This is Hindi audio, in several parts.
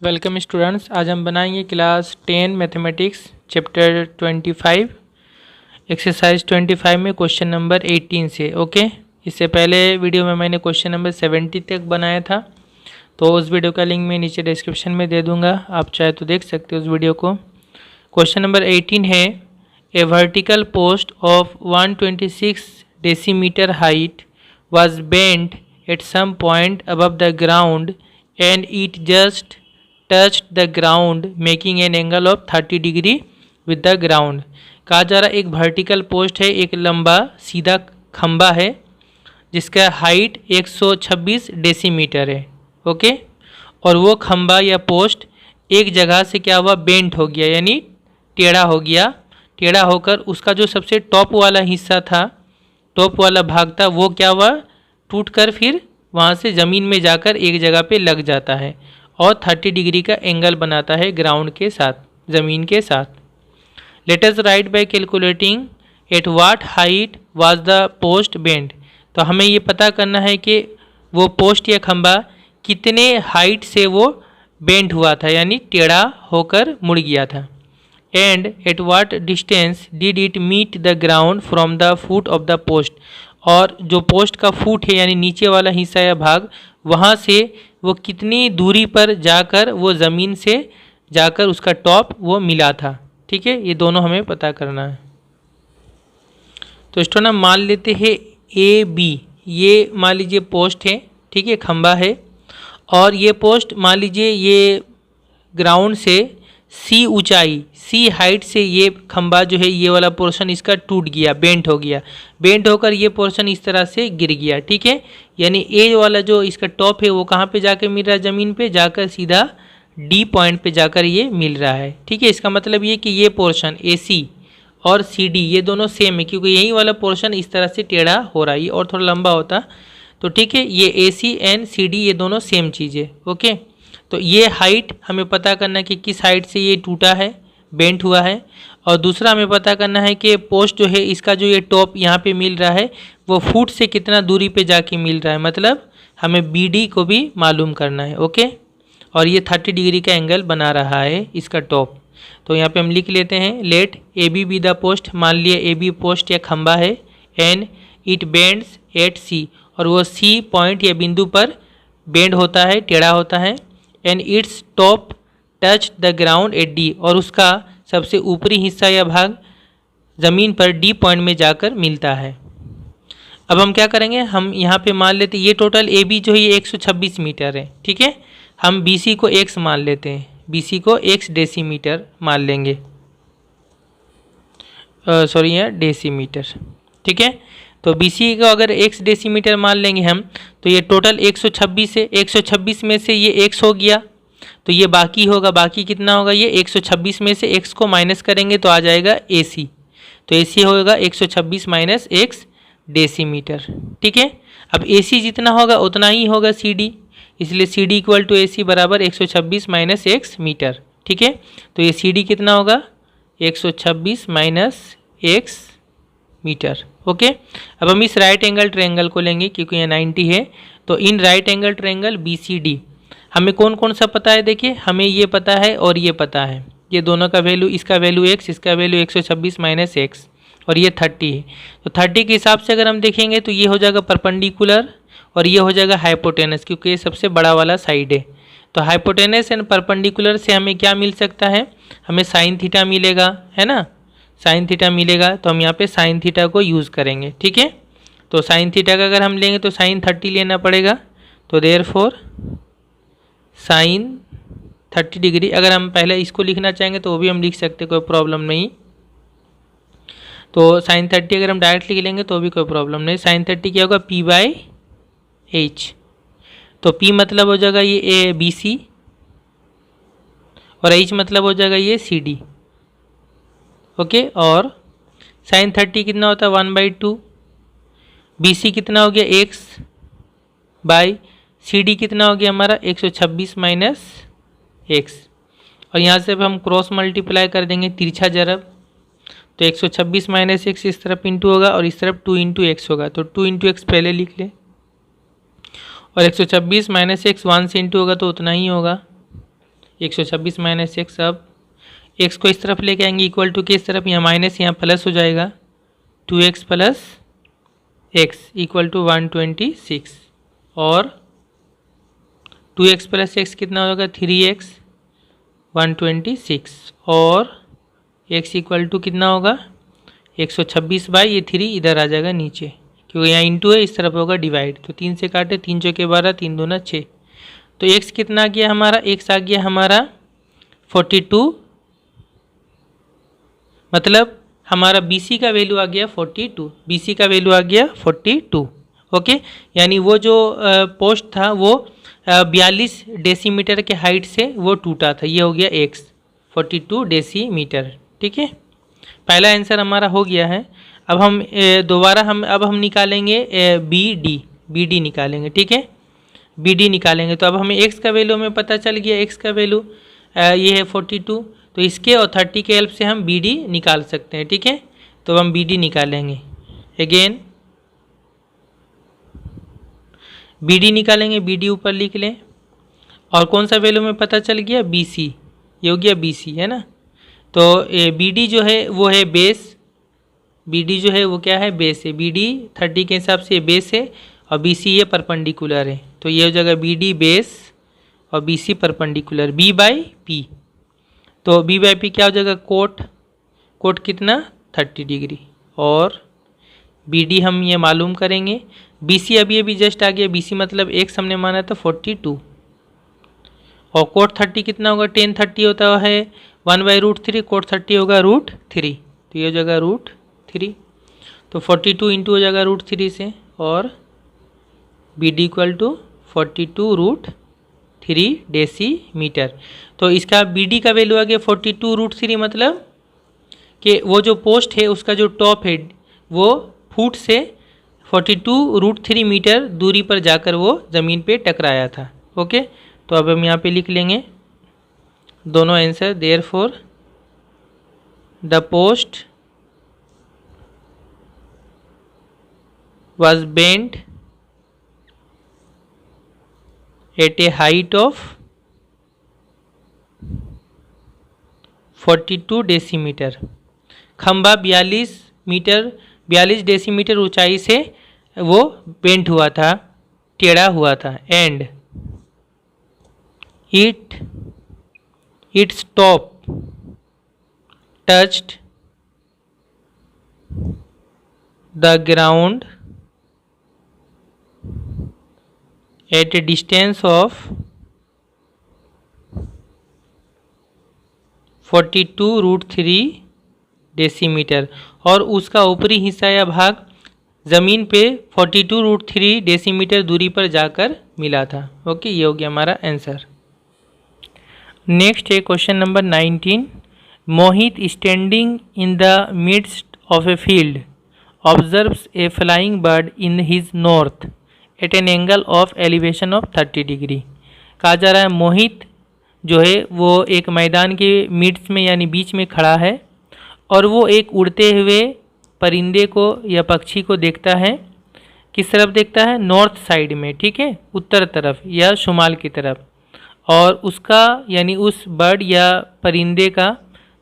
Welcome students. आज हम बनाएंगे क्लास 10 मैथमेटिक्स चैप्टर 25 एक्सरसाइज 25 में क्वेश्चन नंबर 18 से। ओके, इससे पहले वीडियो में मैंने क्वेश्चन नंबर 70 तक बनाया था, तो उस वीडियो का लिंक मैं नीचे डिस्क्रिप्शन में दे दूंगा, आप चाहे तो देख सकते हो उस वीडियो को। क्वेश्चन नंबर 18 है, a vertical post of 126 decimetre height was bent at some point above the ground and it just touched the ground making an angle of 30 degree with the ground। कहा जा रहा एक वर्टिकल पोस्ट है, एक लंबा सीधा खंबा है जिसका हाइट 126 डेसीमीटर है। ओके, और वो खंबा या पोस्ट एक जगह से क्या हुआ, बेंट हो गया, यानी टेढ़ा हो गया। टेढ़ा होकर उसका जो सबसे टॉप वाला हिस्सा था, टॉप वाला भाग था, वो क्या हुआ, टूटकर फिर वहाँ से ज़मीन में जाकर एक जगह पे लग जाता है और 30 डिग्री का एंगल बनाता है ग्राउंड के साथ, ज़मीन के साथ। Let us right bye calculating at what height was the post bent. तो हमें ये पता करना है कि वो पोस्ट या खंबा कितने हाइट से वो बेंट हुआ था, यानी टेढ़ा होकर मुड़ गया था। And at what distance did it meet the ground from the foot of the post. और जो पोस्ट का फुट है यानी नीचे वाला हिस्सा या भाग, वहाँ से वो कितनी दूरी पर जाकर वो ज़मीन से जाकर उसका टॉप वो मिला था। ठीक है, ये दोनों हमें पता करना है। तो इस तरह मान लेते हैं ए बी, ये मान लीजिए पोस्ट है, ठीक है, खंबा है, और ये पोस्ट मान लीजिए ये ग्राउंड से सी ऊंचाई, सी हाइट से ये खंबा जो है, ये वाला पोर्शन इसका टूट गया, बेंट हो गया, बेंट होकर ये पोर्शन इस तरह से गिर गया। ठीक है, यानी ए वाला जो इसका टॉप है वो कहाँ पे जाकर मिल रहा है, ज़मीन पे जाकर सीधा डी पॉइंट पे जाकर ये मिल रहा है। ठीक है, इसका मतलब ये कि ये पोर्शन ए सी और सी डी ये दोनों सेम है, क्योंकि यही वाला पोर्शन इस तरह से टेढ़ा हो रहा है, और थोड़ा लंबा होता तो ठीक है। ये ए सी एंड सी डी ये दोनों सेम चीज़ है। ओके, तो ये हाइट हमें पता करना है कि किस हाइट से ये टूटा है, बेंट हुआ है, और दूसरा हमें पता करना है कि पोस्ट जो है इसका जो ये टॉप यहाँ पे मिल रहा है वो फुट से कितना दूरी पे जाके मिल रहा है, मतलब हमें बी डी को भी मालूम करना है। ओके, और ये 30 डिग्री का एंगल बना रहा है इसका टॉप। तो यहाँ पे हम लिख लेते हैं, let A B the post. मान लिया ए बी पोस्ट या खंबा है, and it bends at C, और वो सी पॉइंट या बिंदु पर बेंड होता है, टेढ़ा होता है। And its top touch the ground eight D, और उसका सबसे ऊपरी हिस्सा या भाग ज़मीन पर डी पॉइंट में जाकर मिलता है। अब हम क्या करेंगे, हम यहाँ पे मान लेते हैं ये टोटल ए बी जो है ये 126 मीटर है। ठीक है, हम बी सी को x मान लेते हैं, बी सी को x डेसीमीटर मान लेंगे, सॉरी यहाँ डेसीमीटर। ठीक है, तो बी सी को अगर x डेसीमीटर मान लेंगे हम, तो ये टोटल 126 है, 126 में से ये x हो गया, तो ये बाकी होगा, बाकी कितना होगा, ये 126 में से x को माइनस करेंगे तो आ जाएगा AC। तो AC होगा 126 माइनस x डेसीमीटर। ठीक है, अब AC जितना होगा उतना ही होगा CD, इसलिए CD इक्वल टू AC बराबर 126 माइनस x मीटर। ठीक है, तो ये CD कितना होगा, 126 माइनस x मीटर। ओके, अब हम इस राइट एंगल ट्रायंगल को लेंगे, क्योंकि ये 90 है, तो in right angle triangle BCD हमें कौन कौन सा पता है, देखिए हमें ये पता है और ये पता है, ये दोनों का वैल्यू, इसका वैल्यू x, इसका वैल्यू 126 माइनस x, और ये 30 है। तो 30 के हिसाब से अगर हम देखेंगे तो ये हो जाएगा परपेंडिकुलर और ये हो जाएगा हाइपोटेनस, क्योंकि ये सबसे बड़ा वाला साइड है। तो हाइपोटेनस एंड परपेंडिकुलर से हमें क्या मिल सकता है, हमें साइन थीटा मिलेगा, है ना, साइन थीटा मिलेगा, तो हम यहाँ पे साइन थीटा को यूज़ करेंगे। ठीक है, तो साइन थीटा का अगर हम लेंगे तो साइन 30 लेना पड़ेगा, तो देयरफॉर साइन 30 डिग्री। अगर हम पहले इसको लिखना चाहेंगे तो वो भी हम लिख सकते, कोई प्रॉब्लम नहीं। तो साइन 30 अगर हम डायरेक्ट लिख लेंगे तो भी कोई प्रॉब्लम नहीं। साइन 30 क्या होगा, P/H, तो P मतलब हो जाएगा ये BC, और H मतलब हो जाएगा ये CD। ओके, और साइन 30 कितना होता है, 1/2, BC कितना हो गया x बाई CD कितना हो गया हमारा 126 माइनस x, और यहाँ से अब हम क्रॉस मल्टीप्लाई कर देंगे, तिरछा जरब, तो 126 माइनस x इस तरफ इंटू होगा और इस तरफ 2 इंटू एक्स होगा, तो 2 इंटू एक्स पहले लिख ले, और 126 माइनस x 1 से इंटू होगा तो उतना ही होगा, 126 माइनस एक्स। अब एक्स को इस तरफ लेके आएंगे इक्वल टू के इस तरफ, यहाँ माइनस यहाँ प्लस हो जाएगा, 2x plus x equal to 126 और 2x प्लस एक्स कितना होगा 3x 126 और x इक्वल टू कितना होगा 126 बाई ये 3 इधर आ जाएगा नीचे क्योंकि यहाँ इंटू है, इस तरफ होगा डिवाइड, तो 3 से काटे 3 चौके 12 3 दूना 6, तो x कितना आ गया हमारा, x आ गया हमारा 42, मतलब हमारा BC का वैल्यू आ गया 42, BC का वैल्यू आ गया 42। ओके, यानी वो जो पोस्ट था वो 42 डेसीमीटर के हाइट से वो टूटा था, ये हो गया x 42 डेसीमीटर। ठीक है, पहला आंसर हमारा हो गया है। अब हम दोबारा हम निकालेंगे BD निकालेंगे। ठीक है, BD निकालेंगे तो अब हमें x का वैल्यू हमें पता चल गया, x का वैल्यू ये है 42, तो इसके और 30 के हेल्प से हम BD निकाल सकते हैं। ठीक है, तो हम BD निकालेंगे, अगेन BD निकालेंगे, BD ऊपर लिख लें और कौन सा वैल्यू में पता चल गया BC, ये हो गया BC है ना, तो BD जो है वो है बेस, BD जो है वो क्या है बेस है, BD 30 के हिसाब से बेस है और BC ये परपेंडिकुलर है, तो ये हो जाएगा BD बेस और BC perpendicular, B by P, तो B बाई P क्या हो जाएगा कोट कितना 30 डिग्री और BD हम ये मालूम करेंगे, BC अभी जस्ट आ गया, BC मतलब x हमने माना था 42 और कोट 30 कितना होगा 10 30 होता है 1/√3, कोट 30 होगा √3, तो ये हो जाएगा √3, तो 42 इंटू हो जाएगा √3 से और BD इक्वल टू 42√3 डेसीमीटर। तो इसका BD का वैल्यू आ गया 42√3, मतलब कि वो जो पोस्ट है उसका जो टॉप है वो फुट से 42√3 मीटर दूरी पर जाकर वो ज़मीन पे टकराया था। ओके, तो अब हम यहाँ पे लिख लेंगे दोनों answer, therefore the post was bent at a height of 42 decimetre. खंबा 42 डेसीमीटर ऊंचाई से वो बेंट हुआ था, टेढ़ा हुआ था, and its top touched the ground at a distance of 42√3 decimetre और उसका ऊपरी हिस्सा या भाग ज़मीन पे 42√3 डेसीमीटर दूरी पर जाकर मिला था। ओके, ये हो गया हमारा आंसर। नेक्स्ट है question number 19। Mohit standing in the midst of a field observes a flying bird in his north at an angle of elevation of 30 degree. कहा जा रहा है मोहित जो है वो एक मैदान के मिड्स में यानी बीच में खड़ा है और वो एक उड़ते हुए परिंदे को या पक्षी को देखता है। किस तरफ देखता है? नॉर्थ साइड में, ठीक है, उत्तर तरफ या शुमाल की तरफ। और उसका यानी उस बर्ड या परिंदे का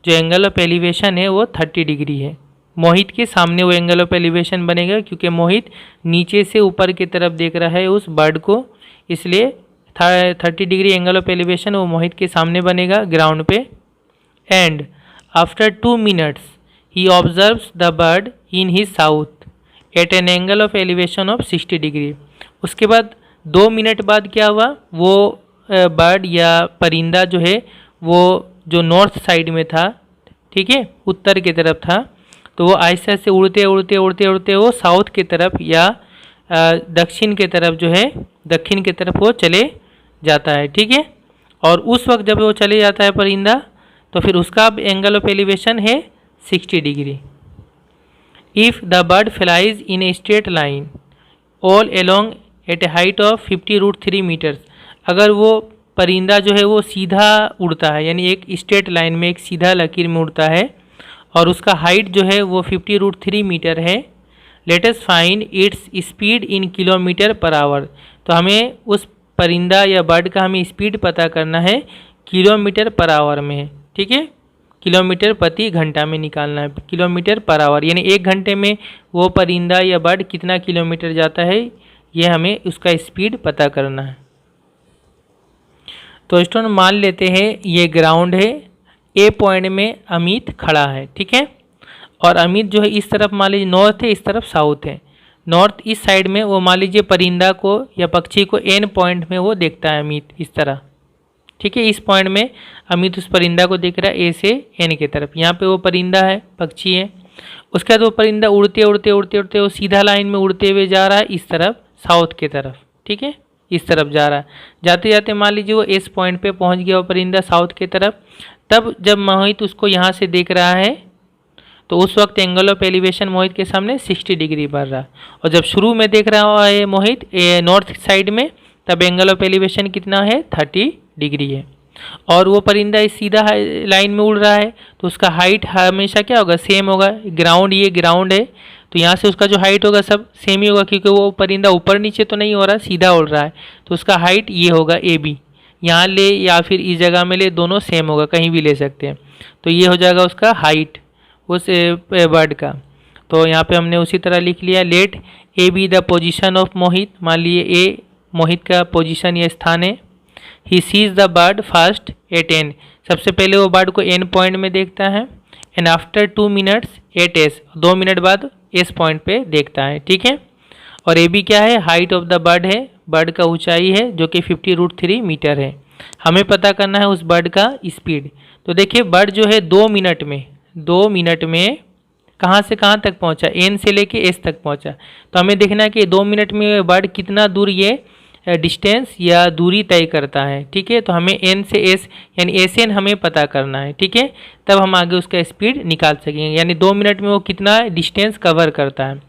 जो एंगल ऑफ एलिवेशन है वो 30 डिग्री है। मोहित के सामने वो एंगल ऑफ एलिवेशन बनेगा क्योंकि मोहित नीचे से ऊपर की तरफ देख रहा है उस बर्ड को, इसलिए 30 डिग्री एंगल ऑफ एलिवेशन वो मोहित के सामने बनेगा ग्राउंड पे। And after 2 minutes he observes the bird in his south at an angle of elevation of 60 degree. उसके बाद 2 मिनट बाद क्या हुआ, वो बर्ड या परिंदा जो है वो जो नॉर्थ साइड में था, ठीक है, उत्तर की तरफ था, तो वो आहिस्ते आहिस्ते उड़ते वो साउथ की तरफ या दक्षिण की तरफ जो है दक्षिण की तरफ वो चले जाता है, ठीक है। और उस वक्त जब वो चले जाता है परिंदा तो फिर उसका एंगल ऑफ एलिवेशन है 60 degree. If the bird flies in a straight line all along at a height of 50√3 metres, अगर वो परिंदा जो है वो सीधा उड़ता है यानी एक स्ट्रेट लाइन में एक सीधा लकीर में उड़ता है और उसका हाइट जो है वो 50√3 मीटर है, let us find its speed in kilometre per hour. तो हमें उस परिंदा या बर्ड का हमें स्पीड पता करना है किलोमीटर पर आवर में है, ठीक है। किलोमीटर प्रति घंटा में निकालना है, किलोमीटर पर आवर, यानी 1 घंटे में वो परिंदा या बर्ड कितना किलोमीटर जाता है, ये हमें उसका स्पीड पता करना है। तो स्टूडेंट मान लेते हैं ये ग्राउंड है, ए पॉइंट में अमित खड़ा है, ठीक है। और अमित जो है इस तरफ मान लीजिए नॉर्थ है, इस तरफ साउथ है। नॉर्थ इस साइड में वो मान लीजिए परिंदा को या पक्षी को एन पॉइंट में वो देखता है अमित इस तरह, ठीक है। इस पॉइंट में अमित उस परिंदा को देख रहा है ए से एन की तरफ। यहाँ पे वो परिंदा है, पक्षी है। उसके बाद वो परिंदा उड़ते उड़ते उड़ते उड़ते वो सीधा लाइन में उड़ते हुए जा रहा है इस तरफ, साउथ की तरफ, ठीक है, इस तरफ जा रहा है। जाते जाते मान लीजिए वो इस पॉइंट पे पहुंच गया वो परिंदा साउथ की तरफ। तब जब मोहित उसको यहाँ से देख रहा है तो उस वक्त एंगल ऑफ एलिवेशन मोहित के सामने 60 डिग्री बढ़ रहा है। और जब शुरू में देख रहा है मोहित नॉर्थ साइड में, तब एंगल ऑफ एलिवेशन कितना है, 30 डिग्री है। और वो परिंदा इस सीधा लाइन में उड़ रहा है तो उसका हाइट हमेशा क्या होगा, सेम होगा। ग्राउंड, ये ग्राउंड है तो यहाँ से उसका जो हाइट होगा सब सेम ही होगा, क्योंकि वो परिंदा ऊपर नीचे तो नहीं हो रहा, सीधा उड़ रहा है। तो उसका हाइट ये होगा ए बी। यहाँ ले या फिर इस जगह में ले, दोनों सेम होगा, कहीं भी ले सकते हैं। तो ये हो जाएगा उसका हाइट उस बर्ड का। तो यहाँ पे हमने उसी तरह लिख लिया, let A B the position of Mohit. मान लिए ए मोहित का पोजीशन या स्थान है। He sees the bird first at N. सबसे पहले वो बर्ड को एन पॉइंट में देखता है। And after 2 minutes at S, 2 minute बाद एस पॉइंट पे देखता है, ठीक है। और ए बी क्या है, हाइट ऑफ द बर्ड है, बर्ड का ऊंचाई है जो कि 50√3 मीटर है। हमें पता करना है उस बर्ड का स्पीड। तो देखिए बर्ड जो है 2 मिनट में कहाँ से कहाँ तक पहुँचा, एन से लेके एस तक पहुँचा। तो हमें देखना है कि 2 मिनट में बर्ड कितना दूर ये डिस्टेंस या दूरी तय करता है, ठीक है। तो हमें एन से एस यानी एस एन हमें पता करना है, ठीक है। तब हम आगे उसका स्पीड निकाल सकेंगे, यानी 2 मिनट में वो कितना डिस्टेंस कवर करता है।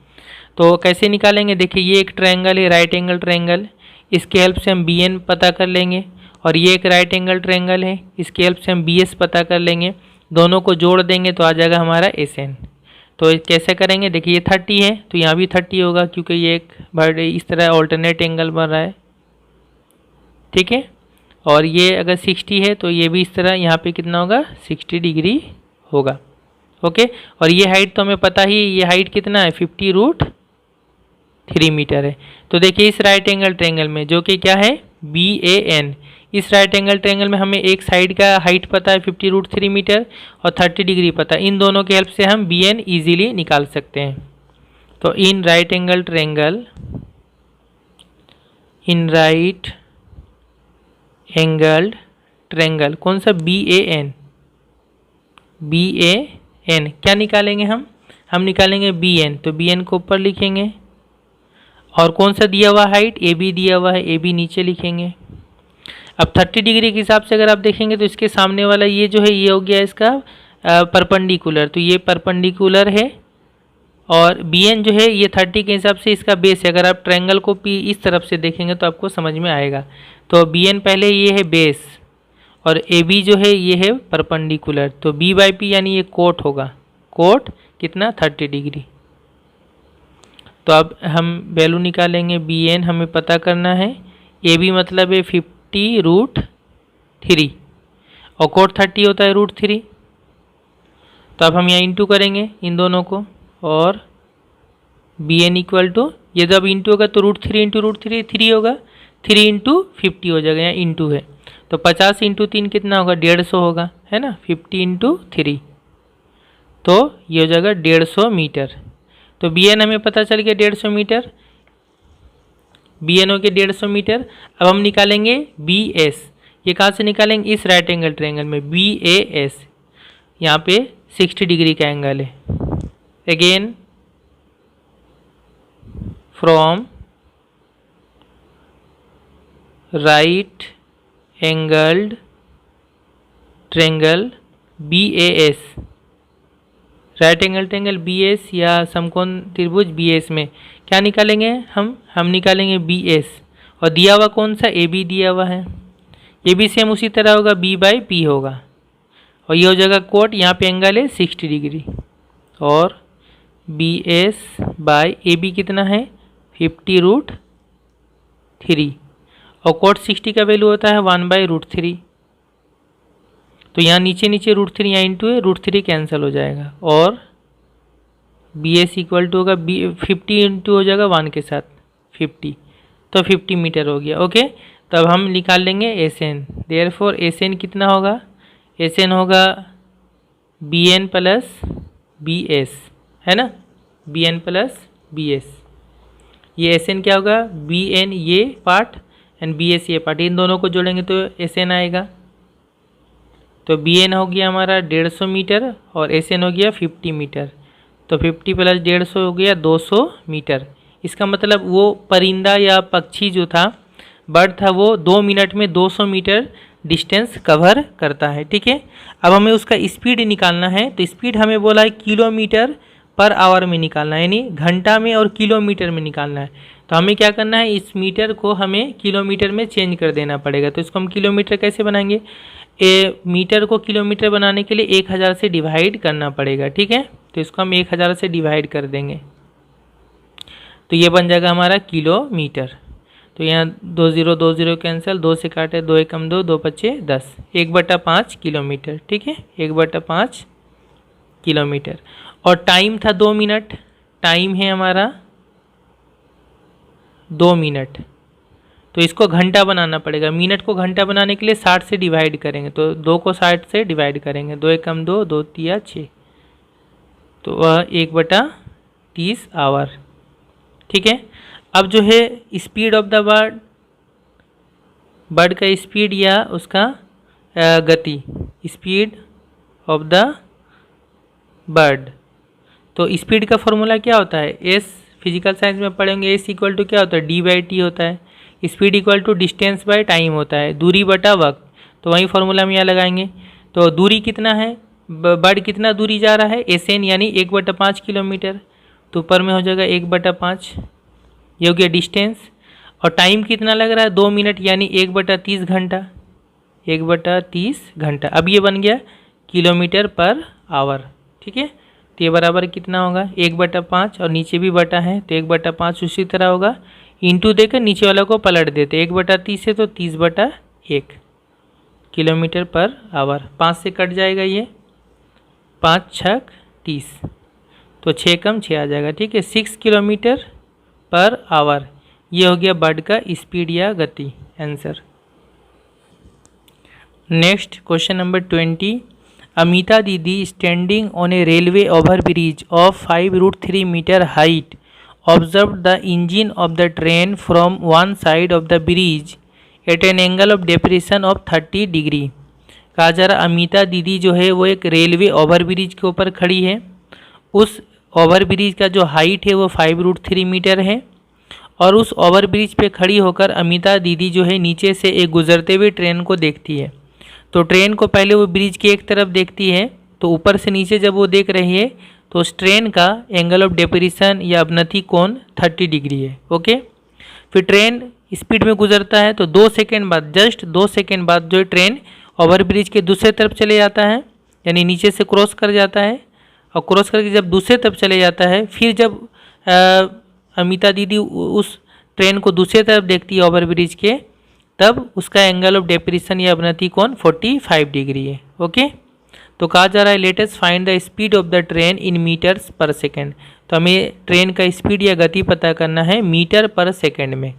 तो कैसे निकालेंगे, देखिए ये एक ट्रायंगल है, राइट एंगल ट्रायंगल, इसके हेल्प से हम बी एन पता कर लेंगे। और ये एक राइट एंगल ट्रायंगल है, इसके हेल्प से हम बी एस पता कर लेंगे। दोनों को जोड़ देंगे तो आ जाएगा हमारा एस एन। तो कैसे करेंगे, देखिए ये 30 है तो यहाँ भी 30 होगा, क्योंकि ये एक बर्ड इस तरह ऑल्टरनेट एंगल बन रहा है, ठीक है। और ये अगर 60 है तो ये भी इस तरह, यहाँ पे कितना होगा, 60 डिग्री होगा, ओके। और ये हाइट तो हमें पता ही, ये हाइट कितना है, 50√3 मीटर है। तो देखिए इस राइट एंगल ट्रायंगल में जो कि क्या है, बी ए एन, इस राइट एंगल ट्रायंगल में हमें एक साइड का हाइट पता है 50√3 मीटर और 30 डिग्री पता है। इन दोनों के हेल्प से हम बी एन ईजिली निकाल सकते हैं। तो in right angle triangle, in right angled triangle, कौन सा, B A N, B A N क्या निकालेंगे हम निकालेंगे बी एन। तो बी एन को ऊपर लिखेंगे और कौन सा दिया हुआ हाइट, ए बी दिया हुआ है, ए बी नीचे लिखेंगे। अब 30 डिग्री के हिसाब से अगर आप देखेंगे तो इसके सामने वाला ये जो है ये हो गया इसका परपेंडिकुलर, तो ये परपेंडिकुलर है। और बी एन जो है ये 30 के हिसाब से इसका बेस है। अगर आप ट्रायंगल को पी इस तरफ से देखेंगे तो आपको समझ में आएगा। तो बी एन पहले ये है बेस और ए बी जो है ये है परपेंडिकुलर। तो बी बाई पी यानी ये कोट होगा, कोट कितना, 30 डिग्री। तो अब हम वैल्यू निकालेंगे, बी एन हमें पता करना है, ए बी मतलब है 50√3 और कोट 30 होता है √3। तो अब हम यहाँ इंटू करेंगे इन दोनों को और बी एन इक्वल टू, ये जब इंटू होगा तो √3 इंटू √3 3 होगा, 3 इंटू 50 हो जाएगा, यहाँ इंटू है। तो 50 इंटू 3 कितना होगा, 150 होगा, है ना, 50 इंटू 3 तो ये हो जाएगा 150 मीटर। तो बी एन हमें पता चल गया 150 मीटर, बी एन हो गया 150 मीटर। अब हम निकालेंगे बी एस, ये कहाँ से निकालेंगे, इस राइट एंगल ट्रायंगल में बी ए एस, यहाँ पे 60 डिग्री का एंगल है। Again from right angled triangle B A S, right angle triangle B S या समकोण त्रिभुज बी एस में क्या निकालेंगे हम निकालेंगे बी एस। और दिया हुआ कौन सा, ए बी दिया हुआ है, ये भी सेम उसी तरह होगा, बी बाई पी होगा। और ये हो जाएगा कोट, यहाँ पे एंगल है 60 डिग्री और B S by A B कितना है 50√3 और कोट 60 का वैल्यू होता है 1/√3। तो यहाँ नीचे नीचे √3 यहाँ इंटू है, √3 कैंसिल हो जाएगा और बी एस इक्वल टू होगा 50 इंटू हो जाएगा 1 के साथ 50, तो 50 मीटर हो गया। ओके, तब हम निकाल लेंगे S N. Therefore S N कितना होगा, एस एन होगा B N plus B S, है ना, B N plus B S. ये एस एन क्या होगा, बी एन ये पार्ट एंड बी एस ये पार्ट, इन दोनों को जोड़ेंगे तो एस एन आएगा। तो बी एन हो गया हमारा 150 मीटर और एस एन हो गया 50 मीटर, तो 50 प्लस 150 हो गया 200 मीटर। इसका मतलब वो परिंदा या पक्षी जो था, बर्ड था, वो 2 मिनट में 200 मीटर डिस्टेंस कवर करता है। ठीक है, अब हमें उसका स्पीड निकालना है, तो स्पीड हमें बोला है किलोमीटर पर आवर में निकालना है, यानी घंटा में और किलोमीटर में निकालना है। तो हमें क्या करना है, इस मीटर को हमें किलोमीटर में चेंज कर देना पड़ेगा। तो इसको हम किलोमीटर कैसे बनाएंगे, मीटर को किलोमीटर बनाने के लिए 1000 से डिवाइड करना पड़ेगा। ठीक है, तो इसको हम 1000 से डिवाइड कर देंगे, तो ये बन जाएगा हमारा किलोमीटर। तो यहाँ 20 कैंसिल, 2 से काटे, 2 एकम 2, 2 पच्चे 10, 1/5 किलोमीटर। ठीक है, 1/5 किलोमीटर। और टाइम था 2 मिनट, टाइम है हमारा 2 मिनट, तो इसको घंटा बनाना पड़ेगा। मिनट को घंटा बनाने के लिए 60 से डिवाइड करेंगे, तो 2 को 60 से डिवाइड करेंगे, 2 एकम 2, 2 तिया 6, तो वह 1/30 आवर। ठीक है, अब जो है speed of the bird, bird का स्पीड या उसका गति, स्पीड ऑफ द बर्ड, तो स्पीड का फॉर्मूला क्या होता है, एस, फिजिकल साइंस में पढ़ेंगे, एस इक्वल टू क्या होता है, d/t होता है। Speed equal to distance by time होता है, दूरी बटा वक्त, तो वही फॉर्मूला हम यहाँ लगाएंगे। तो दूरी कितना है, बर्ड कितना दूरी जा रहा है, एस एन यानी 1/5 किलोमीटर, तो ऊपर में हो जाएगा 1/5, ये हो गया डिस्टेंस। और टाइम कितना लग रहा है, 2 मिनट यानी 1/30 घंटा, 1/30 घंटा। अब ये बन गया किलोमीटर पर आवर। ठीक है, तो ये बराबर कितना होगा, 1/5 और नीचे भी बटा है, तो 1/5 उसी तरह होगा, इंटू देकर नीचे वाला को पलट देते, 1/30 है तो 30/1 किलोमीटर पर आवर। 5 से कट जाएगा ये, 5 छक 30, तो 6 कम 6 आ जाएगा। ठीक है, 6 किलोमीटर पर आवर, ये हो गया बर्ड का स्पीड या गति, answer. Next question number 20, Amita दीदी standing on a railway over bridge of 5√3 metre height observed the engine of the train from one side of the bridge at an angle of depression of 30 degree. कहा जा रहा अमिता दीदी जो है वो एक रेलवे ओवर ब्रिज के ऊपर खड़ी है, उस ओवर ब्रिज का जो हाइट है वो 5√3 मीटर है, और उस ओवर ब्रिज पे खड़ी होकर अमिता दीदी जो है नीचे से एक गुजरते हुए ट्रेन को देखती है। तो ट्रेन को पहले वो ब्रिज की एक तरफ देखती है, तो ऊपर से नीचे जब वो देख रही है तो उस ट्रेन का एंगल ऑफ डेपरेशन या अवनति कोण 30 डिग्री है। ओके, फिर ट्रेन स्पीड में गुजरता है, तो 2 सेकेंड बाद, जस्ट 2 सेकेंड बाद जो ट्रेन ओवर ब्रिज के दूसरे तरफ चले जाता है, यानी नीचे से क्रॉस कर जाता है, और क्रॉस करके जब दूसरे तरफ चले जाता है, फिर जब अमिता दीदी उस ट्रेन को दूसरे तरफ देखती है ओवर ब्रिज के, तब उसका एंगल ऑफ डेपरेशन या अवनति कोण 45 डिग्री है। ओके, तो कहा जा रहा है let us find the speed of the train in metres per second. तो हमें ट्रेन का स्पीड या गति पता करना है मीटर पर सेकेंड में।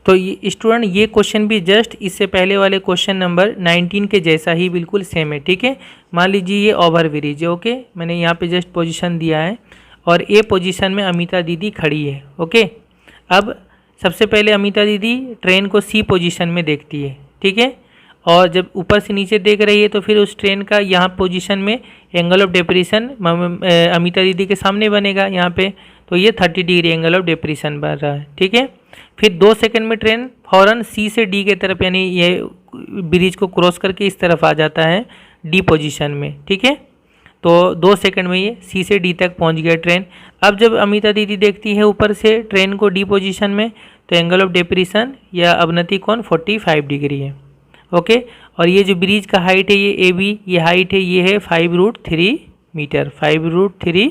तो ये स्टूडेंट, ये क्वेश्चन भी जस्ट इससे पहले वाले क्वेश्चन नंबर 19 के जैसा ही बिल्कुल सेम है। ठीक है, मान लीजिए ये ओवर ब्रिज है। ओके, मैंने यहाँ पे जस्ट पोजीशन दिया है और ए पोजीशन में अमिता दीदी खड़ी है। ओके, अब सबसे पहले अमिता दीदी ट्रेन को सी पोजीशन में देखती है। ठीक है, और जब ऊपर से नीचे देख रही है तो फिर उस ट्रेन का यहाँ पोजीशन में एंगल ऑफ डेपरेशन अमिता दीदी के सामने बनेगा यहाँ पे, तो ये 30 डिग्री एंगल ऑफ डेपरेशन बन रहा है। ठीक है, फिर 2 सेकंड में ट्रेन फौरन सी से डी के तरफ, यानी ये ब्रिज को क्रॉस करके इस तरफ आ जाता है डी पोजीशन में। ठीक है, तो 2 सेकंड में ये सी से डी तक पहुँच गया ट्रेन। अब जब अमिता दीदी देखती है ऊपर से ट्रेन को डी पोजीशन में, तो एंगल ऑफ डेपरेशन या अवनति कोण 45 डिग्री है। ओके, और ये जो ब्रिज का हाइट है ये ए बी, ये हाइट है, ये है 5√3 मीटर, 5√3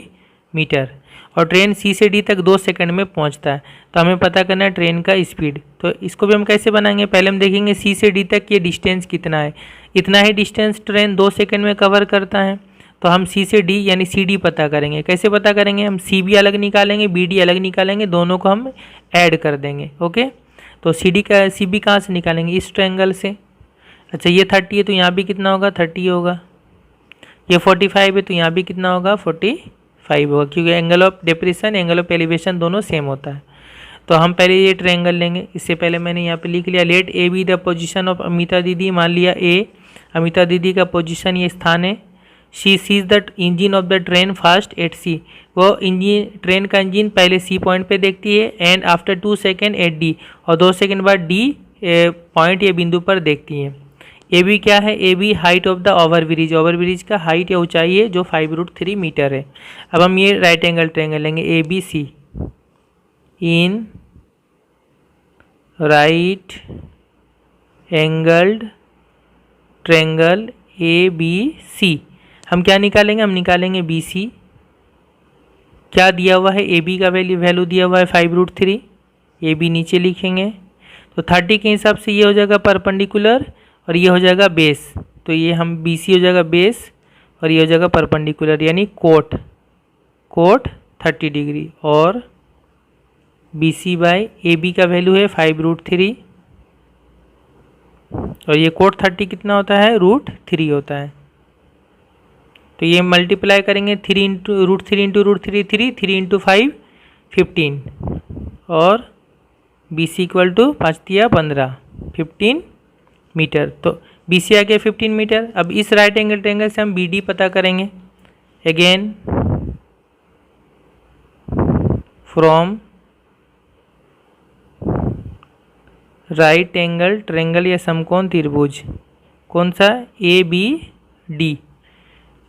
मीटर। और ट्रेन सी से डी तक 2 सेकंड में पहुंचता है। तो हमें पता करना है ट्रेन का स्पीड। तो इसको भी हम कैसे बनाएंगे, पहले हम देखेंगे सी से डी तक ये डिस्टेंस कितना है। इतना ही डिस्टेंस ट्रेन 2 सेकंड में कवर करता है। तो हम सी से डी यानी सी डी पता करेंगे। कैसे पता करेंगे, हम सी बी अलग निकालेंगे, बी डी अलग निकालेंगे, दोनों को हम ऐड कर देंगे। ओके, तो सी डी का सी बी कहाँ से निकालेंगे, इस ट्रायंगल से। अच्छा, ये 30 है तो यहाँ भी कितना होगा, 30 होगा। ये 45 है तो यहाँ भी कितना होगा, 45 होगा, क्योंकि angle of depression angle of elevation दोनों सेम होता है। तो हम पहले ये ट्रायंगल लेंगे। इससे पहले मैंने यहाँ पे लिख लिया, let A B the position of Amita दीदी। मान लिया ए अमिता दीदी का पोजीशन ये स्थान है। She sees the engine of the train fast at C. वो इंजन ट्रेन का इंजन पहले सी पॉइंट पे देखती है and after 2 second at D, और 2 सेकेंड बाद डी पॉइंट या बिंदु पर देखती है। ए बी क्या है, A B height of the overbridge, overbridge का हाइट या ऊंचाई है जो 5√3 मीटर है। अब हम ये राइट एंगल ट्रायंगल लेंगे, A B C in right angled triangle A B C. हम क्या निकालेंगे, हम निकालेंगे बी सी। क्या दिया हुआ है, ए बी का वैल्यू दिया हुआ है 5√3, ए बी नीचे लिखेंगे। तो 30 के हिसाब से ये हो जाएगा परपेंडिकुलर और ये हो जाएगा बेस। तो ये हम बी सी हो जाएगा बेस और ये हो जाएगा परपेंडिकुलर यानी कोट 30 डिग्री। और B C by A B का वैल्यू है 5√3 और ये कोट 30 कितना होता है, √3 होता है। तो ये मल्टीप्लाई करेंगे 3 इंटू √3 इंटू √3 3 इंटू 5 15 और बी सी इक्वल टू 5 दिया 15 15 मीटर। तो बी सी आ गया 15 मीटर। अब इस राइट एंगल ट्रायंगल से हम बी डी पता करेंगे। Again from right angle triangle या समकोण त्रिभुज, कौन सा, ए बी डी।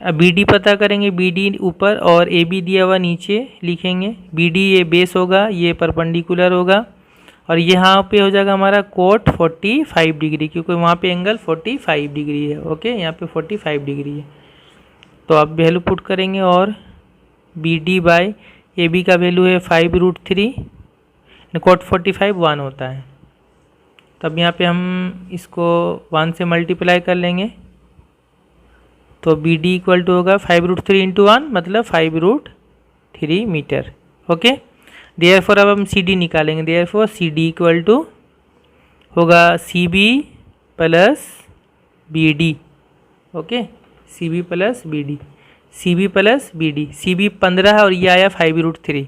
अब बी डी पता करेंगे, बी डी ऊपर और ए बी दिया हुआ नीचे लिखेंगे। बी डी ये बेस होगा, ये परपेंडिकुलर होगा और यहाँ पे हो जाएगा हमारा कोट 45 डिग्री, क्योंकि वहाँ पे एंगल 45 डिग्री है। ओके, यहाँ पे 45 डिग्री है। तो अब वैल्यू पुट करेंगे और B D by A B का वैल्यू है 5√3, कोट 45 1 होता है। तब यहाँ पे हम इसको 1 से मल्टीप्लाई कर लेंगे। तो बी डी इक्वल टू होगा 5√3 इंटू 1 मतलब 5√3 मीटर। ओके, देयरफॉर अब हम सी डी निकालेंगे। Therefore C D equal to होगा C B plus B D. Okay, C B plus B D, C B plus B D. C B 15 है और ये आया 5√3,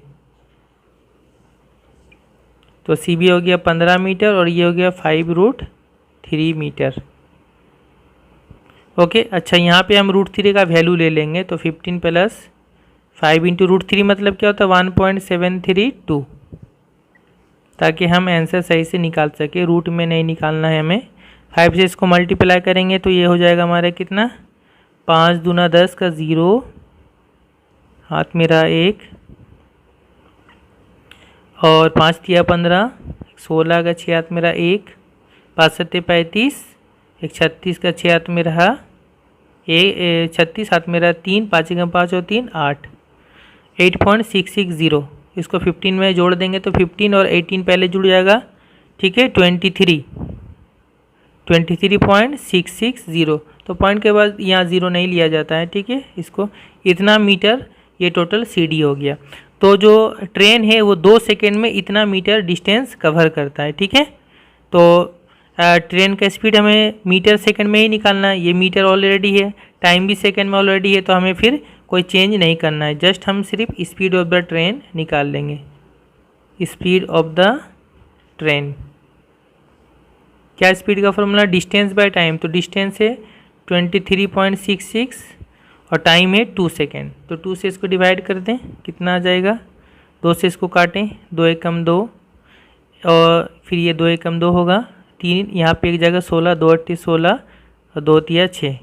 तो सी बी हो गया 15 मीटर और ये हो गया 5√3 मीटर। ओके, अच्छा यहाँ पे हम √3 का वैल्यू ले लेंगे। तो 15 प्लस 5 इंटू √3 मतलब क्या होता है 1.732, ताकि हम आंसर सही से निकाल सके, रूट में नहीं निकालना है हमें। 5 से इसको मल्टीप्लाई करेंगे तो ये हो जाएगा हमारा कितना, 5 दूना 10 का 0, हाथ में रहा 1 और 5 दिया 15, 16 का 6 हाथ में रहा 1, 5 सत्ते 35, 36 का 6 हाथ में रहा 36, हाथ में रहा 3, 5 का 5 और 3 8, 8.660। इसको 15 में जोड़ देंगे तो 15 और 18 पहले जुड़ जाएगा, ठीक है, 23.660। तो पॉइंट के बाद यहाँ 0 नहीं लिया जाता है, ठीक है। इसको इतना मीटर ये टोटल सी डी हो गया। तो जो ट्रेन है वो 2 सेकेंड में इतना मीटर डिस्टेंस कवर करता है, ठीक है। तो ट्रेन का स्पीड हमें मीटर सेकंड में ही निकालना है। ये मीटर ऑलरेडी है, टाइम भी सेकंड में ऑलरेडी है, तो हमें फिर कोई चेंज नहीं करना है। जस्ट हम सिर्फ स्पीड ऑफ द ट्रेन निकाल लेंगे, स्पीड ऑफ द ट्रेन। क्या स्पीड का फॉर्मूला, डिस्टेंस बाय टाइम। तो डिस्टेंस है 23.66 और टाइम है 2 सेकेंड। तो 2 से इसको डिवाइड कर दें, कितना आ जाएगा, 2 से इसको काटें, 2 एकम 2 और फिर ये 2 एकम 2 होगा, 3 यहाँ पे एक जगह 16, 2 8 16 और 2 तिया 6,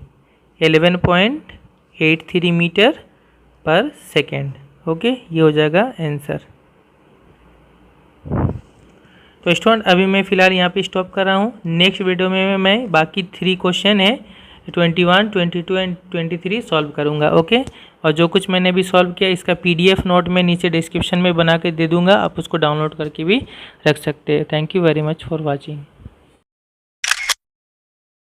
11.83 मीटर पर सेकेंड। ओके, ये हो जाएगा आंसर। तो स्टूडेंट अभी मैं फ़िलहाल यहाँ पे स्टॉप कर रहा हूँ। नेक्स्ट वीडियो में मैं बाकी 3 क्वेश्चन है 21, 22 एंड 23 सॉल्व करूँगा। ओके, और जो कुछ मैंने अभी सॉल्व किया इसका PDF नोट में नीचे डिस्क्रिप्शन में बना के दे दूँगा, आप उसको डाउनलोड करके भी रख सकते हैं। Thank you very much for watching.